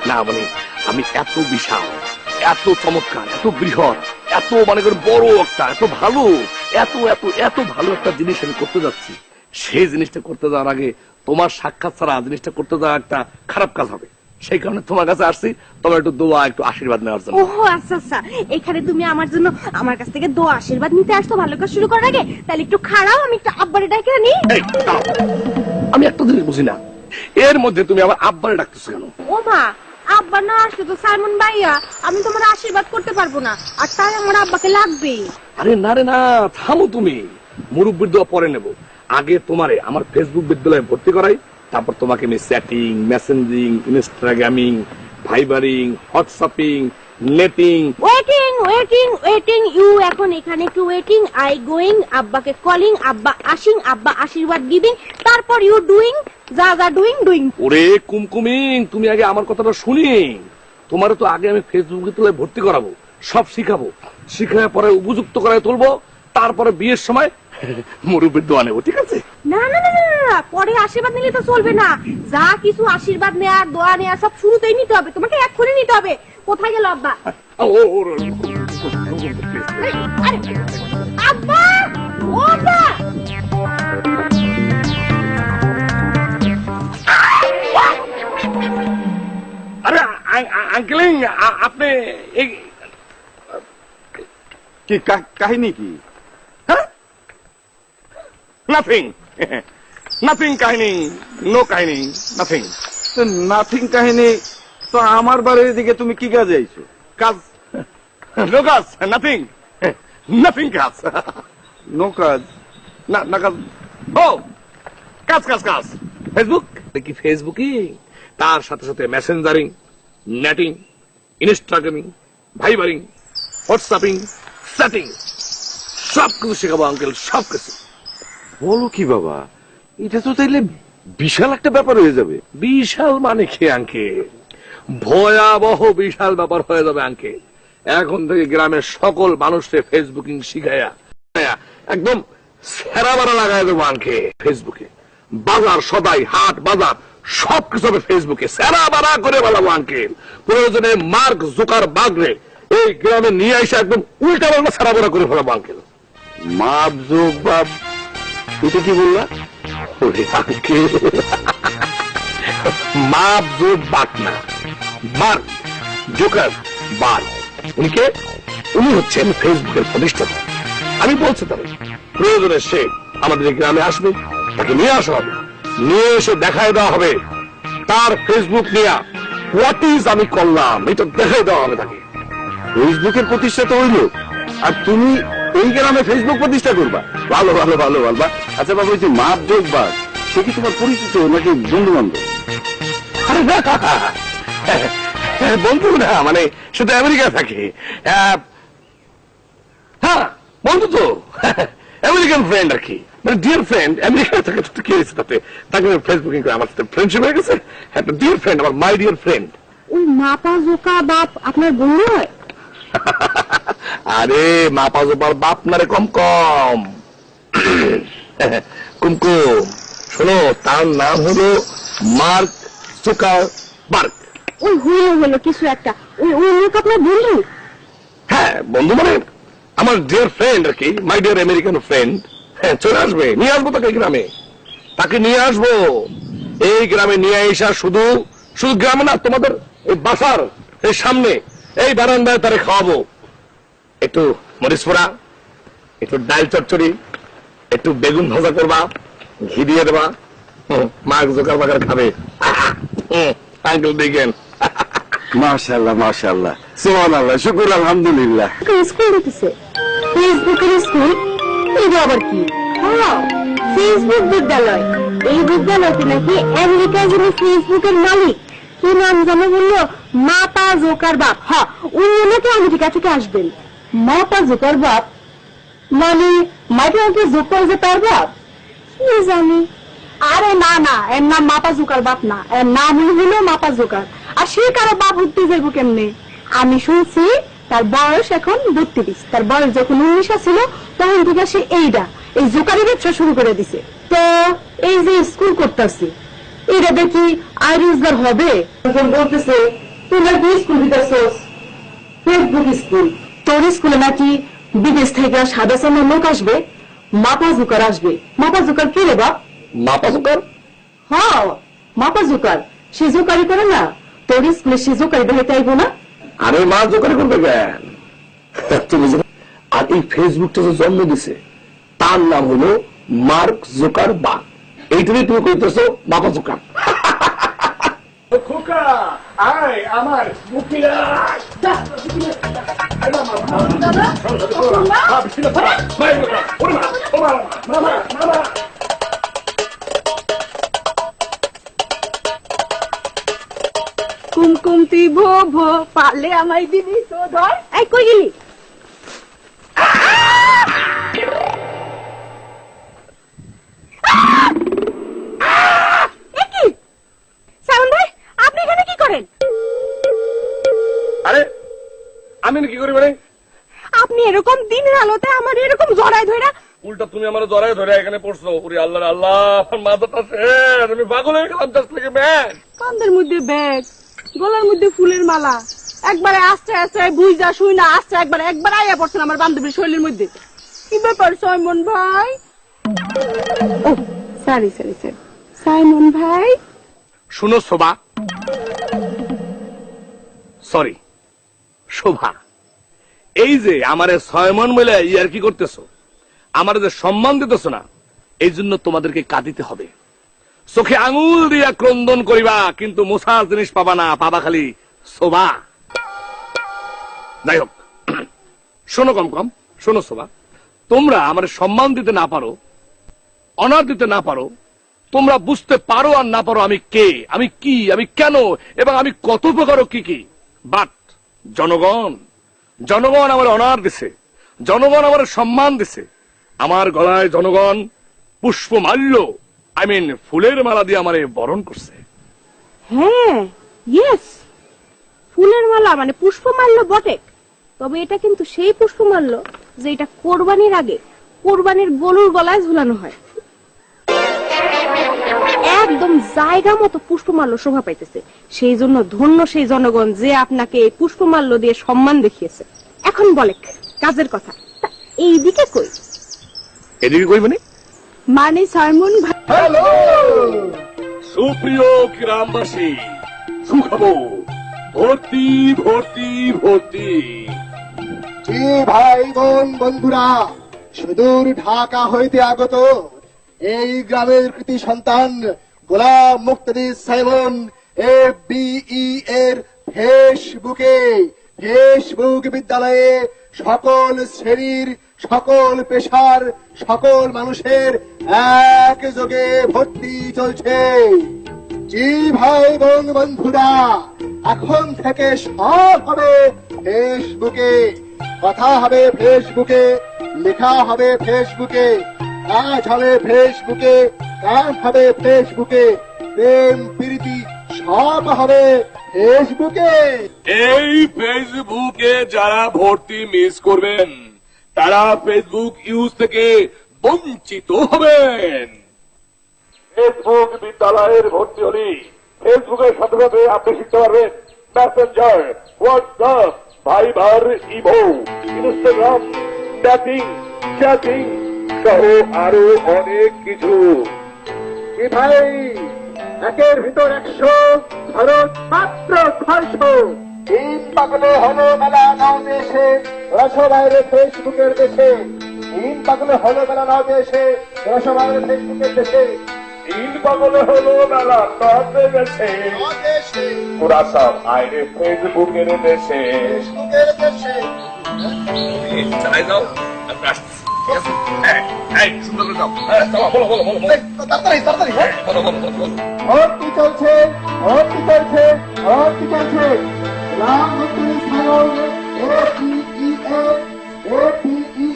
না মানে আমি এত বিশাল, এত চমৎকার, এত বৃহৎ, এত মানে বড় একটা, এত ভালো, এত এত এত ভালো একটা জিনিস আমি করতে যাচ্ছি। সেই জিনিসটা করতে যাওয়ার আগে তোমার সাক্ষাৎ ছাড়া জিনিসটা করতে যাওয়া একটা খারাপ কাজ হবে। সেই কারণে তোমার কাছে আসছি, তোমার একটু দোয়া, একটু আশীর্বাদ নেওয়ার জন্য। ওহ আচ্ছা আচ্ছা, এখানে তুমি আমার জন্য আমার কাছ থেকে দোয়া আশীর্বাদ নিতে আসছো ভালো কাজ শুরু করার আগে? তাহলে একটু খাড়াও, আমি একটু আব্বারে ডাকে আনি। আমি একটা জিনিস বুঝি না, এর মধ্যে তুমি আমার আব্বারে ডাকতেছো কেন? ও মা, আব্বা না আসলে তো সাইমন ভাইয়া আমি তোমার আশীর্বাদ করতে পারবো না, আর তাই আমার আব্বাকে লাগবে। আরে না রে না, থামো তুমি। মুরব্বির দোয়া পরে নেব, আগে তোমারে আমার ফেসবুক বিদ্যালয়ে ভর্তি করাই, তারপর তোমাকে আমি chatting, messaging, Instagramming, Vibering, WhatsApping, netting. Waiting waiting waiting, you এখন এখানে একটু ওয়েটিং, আই গোয়িং, আব্বাকে কলিং, আব্বা আসিং, আব্বা আশীর্বাদ গিভিং, তারপর ইউ ডুইং, যা যা ডুইং ডুইং। ওরে কুমকুমিং, তুমি আগে আমার কথাটা শুনি। তোমার তো আগে আমি ফেসবুক বিদ্যালয়ে ভর্তি করাবো, সব শিখাবো, শিখায় পরে উপযুক্ত করায় তুলবো, তারপরে বিয়ের সময় মুরব্বির দোয়া নেবো, ঠিক আছে? না না না না, পরে আশীর্বাদ নিলে তো চলবে না, যা কিছু আশীর্বাদ নেয়া দোয়া নেয়া সব শুরুতেই নিতে হবে, তোমাকে এক্ষুনি নিতে হবে। কোথায় গেল আব্বা? আরে আব্বা, ও আব্বা! আরে আঙ্কেলিং, আপনি কি কাহিনী কি? নাথিং নাথিং কাহিনী, নো কাহিনী, নাথিং। নাথিং কাহিনী তো আমার বাড়ির দিকে তুমি কি কাজে আইছো? কাজ? নো কাজ, নাথিং, নাথিং কাজ, নো কাজ? না কাজ, ও কাজ কাজ কাজ। ফেসবুক দেখি, ফেসবুকিং, তার সাথে সাথে মেসেঞ্জারিং, নেটিং, ইনস্টাগ্রামিং, ভাইবারিং, হোয়াটসঅ্যাপিং, চ্যাটিং, সবকিছু শেখাবো আঙ্কেল, সবকিছু। বলো কি বাবা, এটা তো তাইলে বিশাল একটা ব্যাপার হয়ে যাবে। বিশাল মানে কি আঙ্কেল? ভয়াবহ বিশাল ব্যাপার হয়ে যাবে আঙ্কেল। এখন থেকে গ্রামের সকল মানুষকে ফেসবুকিং শিখাইয়া একদম সেরা বাড়া লাগাই দেবো আঙ্কেল। ফেসবুকে বাজার, সদাই, হাট বাজার সবকিছু হবে ফেসবুকে, সেরা বাড়া করে বলাবো আঙ্কেল। প্রয়োজনে মার্ক জুকারবার্গরে এই গ্রামে নিয়ে এসে একদম উল্টা পাল্টা সেরা বাড়া করে ফেলাবো আঙ্কেল। মাপ যোগ বাপ, এটা কি বললা? ওরে আঙ্কেল, মাপ জোর বাক না, মার্ক জুকারবার্গ। উনি হচ্ছেন ফেসবুকের প্রতিষ্ঠাতা। আমি বলছি তবে প্রয়োজনে সে আমাদের গ্রামে আসবে, তাকে নিয়ে আসা হবে, নিয়ে এসে দেখায় দেওয়া হবে তার ফেসবুক নিয়ে হোয়াট ইজ আমি করলাম, এটা দেখাই দেওয়া হবে তাকে। ফেসবুকের প্রতিষ্ঠাতা হইল, আর তুমি এই গ্রামে ফেসবুক প্রতিষ্ঠা করবা? ভালো ভালো ভালো ভালো। আচ্ছা বাবা, ওই যে মাপ যোগ বাপ, সে কি তোমার পরিচিত নাকি বন্ধু বান্ধব? বন্ধু না, মানে সে তো আমেরিকা থাকে। হ্যাঁ বন্ধু তো, আমেরিকান ফ্রেন্ড আর কি, মানে ডিয়ার ফ্রেন্ড। আমেরিকা থাকে তো কি হয়েছে তাতে? তাকে ফেসবুকিং করে আমার সাথে ফ্রেন্ডশিপ হয়ে গেছে। একটা ডিয়ার ফ্রেন্ড, আমার মাই ডিয়ার ফ্রেন্ড। ওই মাপা জোকা বাপ আপনার বন্ধু হয়? আরে মাপা জোপার বাপ না রে, কম কম কুমকুম। শোনো, তার নাম হলো মার্ক জুকারবার্গ। ওই হলো কিছু একটা, ওই লোক আপনার বন্ধু? হ্যাঁ বন্ধু, মানে আমার ডিয়ার ফ্রেন্ড আর কি, মাই ডিয়ার আমেরিকান ফ্রেন্ড। হ্যাঁ চলে আসবে, নিয়ে আসবো তাকে গ্রামে, তাকে নিয়ে আসবো এই গ্রামে। নিয়ে আসা শুধু শুধু গ্রামে না, তোমাদের এই বাসার এই সামনে এই বারান্দায় তারে খাওয়াবো। একটু মরিচ পোড়া, একটু ডাল চচ্চড়ি, একটু বেগুন ভাজা করবা, ঘি দিয়ে দেবা, মার্ক জুকারবার্গ খাবে। আঙ্কেল দেখেন। মাশাআল্লাহ মাশাআল্লাহ, সুবহানাল্লাহ, শুকর, আলহামদুলিল্লাহ। স্কুল দিতেছে, ফেসবুকের স্কুল? এটা আবার কি? ফেসবুক বিদ্যালয়। এই বিদ্যালয়তে নাকি আমেরিকায় যিনি ফেসবুকের মালিক, কি নাম জানো বললো? মাপা জোকার বাপ। হ্যাঁ, উনি নাকি আমেরিকা থেকে আসবেন। মাপা জোকার বাপ মানে মাইকে জোকার যে তার বাপ? কি জানি। আরে না না, এর নাম মাপা জোকার বাপ না, এর নাম হলো মাপা জোকার। আর সে কারো বাপ হতে যাইব কেমনে? আমি শুনছি তার বয়স এখন 32, তার বয়স যখন 19 ছিল তখন থেকে সে এই জোকারি ব্যবসা শুরু করে দিছে। তো এই যে স্কুল করতেছে, এটা দেখি আয় রোজগার হবে। বলতেছে তোমরা কি স্কুল দিতেছোস? Facebook school. তোর স্কুলে নাকি বিদেশ থেকে সাদা সামনে লোক আসবে, মাপা জুকার আসবে। মাপা জুকার কে রে বাপ? মাপা জোকার? হ্যাঁ, মাপা জুকার। সে জুকারি করে না? তোর স্কুলে সে জুকারি দেখাইতে আইব না? আরে মা জোকারি করবে কেন? তুমি জানো, আর এই ফেসবুকটা যে জন্ম দিছে তার নাম হলো মার্ক জোকার বা। এইটাই তুমি কইতেছো বাবা জোকার। খোকা আয় আমার মুখিরা কুমকুমতি ভো ভো পারলে আমায় দিবি সোধর। এই কই গেলি? সাউন্ড ভাই, আপনি এখানে কি করেন? আরে আমি কি করি মানে? আপনি এরকম দিনের আলোতে আমার এরকম জড়ায় ধইরা উল্টা তুমি আমার জড়ায় ধরে এখানে পড়ছো। ওরে আল্লাহ আল্লাহ, আমার মাথাটা শেষ, আমি পাগল হয়ে গেলাম জাস্ট লাইক এ ম্যান। কান্দের মধ্যে ব্যাগ, গলার মধ্যে ফুলের মালা, একবারে আস্তে আস্তে বুঝা শুই না আস্তে একবার আইয়া পড়ছেন আমার বান্ধবীর শরীরের মধ্যে। কি ব্যাপার সাইমন ভাই? ও সরি সাইমন ভাই। শুনো শোভা, সরি শোভা, এই যে আমারে 6 মন মিলে ইয়ার কি করতেছো, আমার যে সম্মান দিতেছো না, এই জন্য তোমাদেরকে কাঁদিতে হবে। চোখে আঙুল দিয়া ক্রন্দন করিবা, কিন্তু মোছার জিনিস পাবা না, পাবা খালি শোভা। যাই হোক, শোনো কম শোনো শোভা, তোমরা আমার সম্মান দিতে না পারো, অনার দিতে না পারো, তোমরা বুঝতে পারো আর না পারো আমি কে, আমি কি, আমি কেন এবং আমি কত প্রকার কি, বাট জনগণ আমার অনার দিছে, জনগণ আমার সম্মান দিছে। আমার গলায় জনগণ পুষ্পমাল্য, আই মিন ফুলের মালা দিয়ে আমারে বরণ করছে। হ্যাঁ, ইয়েস, ফুলের মালা মানে পুষ্পমাল্য বটে, তবে এটা কিন্তু সেই পুষ্পমাল্য যে এটা কোরবানির আগে কোরবানির গরুর গলায় ঝুলানো হয়। একদম জায়গা মতো পুষ্পমাল্য শোভা পাইতেছে। সেই জন্য ধন্য সেই জনগণ যে আপনাকে এই পুষ্পমাল্য দিয়ে সম্মান দেখিয়েছে। এখন বলে কাজের কথা, এইদিকে কই? এদিকে কই মানে সাইমন ভাই। হ্যালো সুপ্রিয় গ্রামবাসী, সুখবর, ভর্তি ভর্তি ভর্তি। জি ভাই বোন বন্ধুরা, সুদূর ঢাকা হইতে আগত এই গ্রামের কৃতি সন্তান গোলাম মুক্তাদির সাইমন FBE এর ফেসবুক বিদ্যালয়ে সকল শ্রেণীর, সকল পেশার, সকল মানুষের একযোগে ভর্তি চলছে। জি ভাই বোন বন্ধুরা, এখন থেকে সব হবে ফেসবুকে, কথা হবে ফেসবুকে, লেখা হবে ফেসবুকে, কাজ হবে ফেসবুকে, গান হবে ফেসবুকে, প্রেম প্রীতি সব হবে ফেসবুকে। এই ফেসবুকে যারা ভর্তি মিস করবেন তারা ফেসবুক ইউজ থেকে বঞ্চিত হবেন। ফেসবুক বিদ্যালয়ের ভর্তি হলে ফেসবুকের সাথে সাথে আপনি শিখতে পারবেন Messenger, WhatsApp, Viber, imo, Instagram, chatting সহ আরো অনেক কিছু। কি ভাই, একের ভিতর 100, খরচ মাত্র 600। তিন পাগলে হলো মেলা নাও দেশে, রসবাইরে ফেসবুকের দেশে। তিন পাগলে হলো মেলা নাও দেশে, রসবাইরে ফেসবুকের দেশে। তিন পাগলে হলো মেলা নদে গেছে, পুরা সব আইরে ফেসবুকের দেশে। ফেসবুকের দেশে চালাই যাও, আমরা আসছি। এই সুন্দর করে যাও, বলো। তাড়াতাড়ি তাড়াতাড়ি, হ্যাঁ বলো। ভর্তি চলছে, ভর্তি চলছে, ভর্তি চলছে। গোলাম মুক্তাদির সাইমন FBE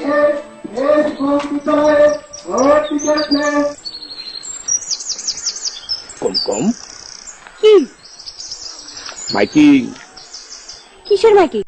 ফেসবুক বিদ্যালয়ে ভর্তি চলছে। কম কি মাইকি, কিসের মাইকি?